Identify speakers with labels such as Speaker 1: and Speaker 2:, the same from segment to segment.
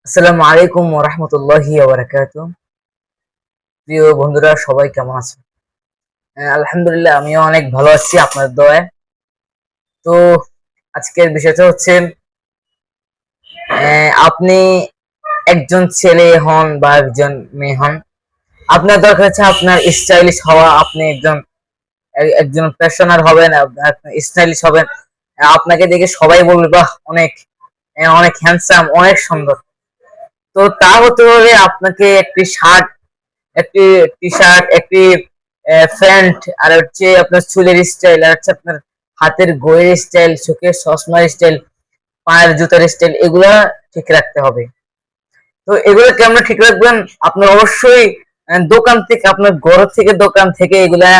Speaker 1: আসসালামু আলাইকুম ওয়া রাহমাতুল্লাহি ওয়া বারাকাতুহু। প্রিয় বন্ধুরা সবাই কেমন আছেন? আলহামদুলিল্লাহ আমিও অনেক ভালো আছি আপনাদের দয়ায়। তো আজকের বিষয়টা হচ্ছে আপনি একজন ছেলে হন বা একজন মেয়ে হন, আপনার দরকার হচ্ছে আপনার স্টাইলিশ হওয়া। আপনি একজন ফ্যাশনার হবেন, আপনি স্টাইলিশ হবেন। আপনাকে দেখে সবাই বলবে বাহ! অনেক হ্যান্ডসাম, অনেক সুন্দর। তো তা হতে হলে আপনাকে একটি শার্ট, একটি টি-শার্ট, একটি প্যান্ট, আর হচ্ছে আপনার চুলের স্টাইল, আর হচ্ছে আপনার হাতের গোয়ের স্টাইল, চোখের চশমার স্টাইল, পায়ের জুতার স্টাইল, এগুলা ঠিক রাখতে হবে। তো এগুলো কেমন ঠিক রাখবেন? আপনার অবশ্যই দোকান থেকে, আপনার ঘর থেকে দোকান থেকে এগুলা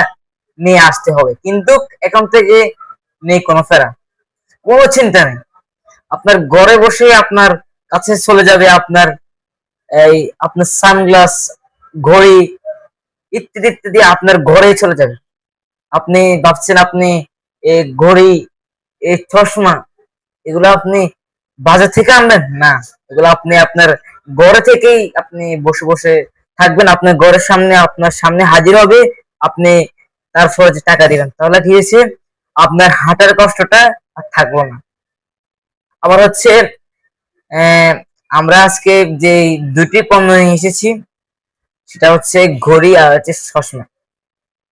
Speaker 1: নিয়ে আসতে হবে। কিন্তু এখন থেকে নেই কোনো ফেরা, কোনো চিন্তা নেই। আপনার ঘরে বসেই আপনার কাছে চলে যাবে এই আপনার সানগ্লাস, ঘড়ি ইত্যাদি ইত্যাদি আপনার ঘরেই চলে যাবে। আপনি ভাবছেন আপনি এই ঘড়ি, এই চশমা, এগুলো আপনি বাজার থেকে আনবেন না, এগুলো আপনি আপনার ঘরে থেকেই আপনি বসে বসে থাকবেন, আপনার ঘরের সামনে আপনার সামনে হাজির হবে। আপনি তারপর যে টাকা দিবেন, তাহলে কি হয়েছে, আপনার হাঁটার কষ্টটা আর থাকলো না। আবার হচ্ছে আহ, আমরা আজকে যে দুটি পণ্য নিয়ে এসেছি, সেটা হচ্ছে ঘড়ি আর হচ্ছে চশমা।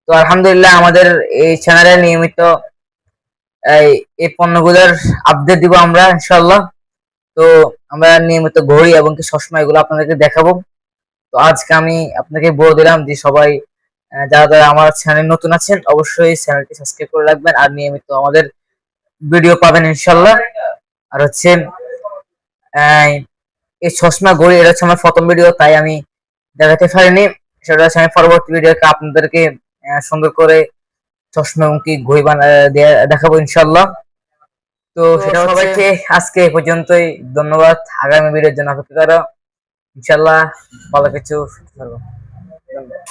Speaker 1: তো আলহামদুলিল্লাহ আমাদের এই চ্যানেলে নিয়মিত এই এই পণ্যগুলোর আপডেট দিব আমরা ইনশাল্লাহ। তো আমরা নিয়মিত ঘড়ি এবং কি চশমা এগুলো আপনাদেরকে দেখাবো। তো আজকে আমি আপনাকে বলে দিলাম যে সবাই যারা যারা আমার চ্যানেল নতুন আছেন অবশ্যই চ্যানেলটি সাবস্ক্রাইব করে রাখবেন, আর নিয়মিত আমাদের ভিডিও পাবেন ইনশাল্লাহ। আর হচ্ছে আহ, এই চশমা ঘড়ি এটা হচ্ছে আমার প্রথম ভিডিও, তাই আমি দেখাতে পারিনি। সেটা হচ্ছে আমি পরবর্তী ভিডিওতে আপনাদেরকে সুন্দর করে চশমা এবং কি ঘড়ি দেখাবো ইনশাল্লাহ। তো
Speaker 2: তো
Speaker 1: সেটা হচ্ছে
Speaker 2: সবাইকে
Speaker 1: আজকে এ পর্যন্তই। ধন্যবাদ। আগামী ভিডিওর জন্য অপেক্ষা করো। ইনশাল্লাহ ভালো কিছু করবো। ধন্যবাদ।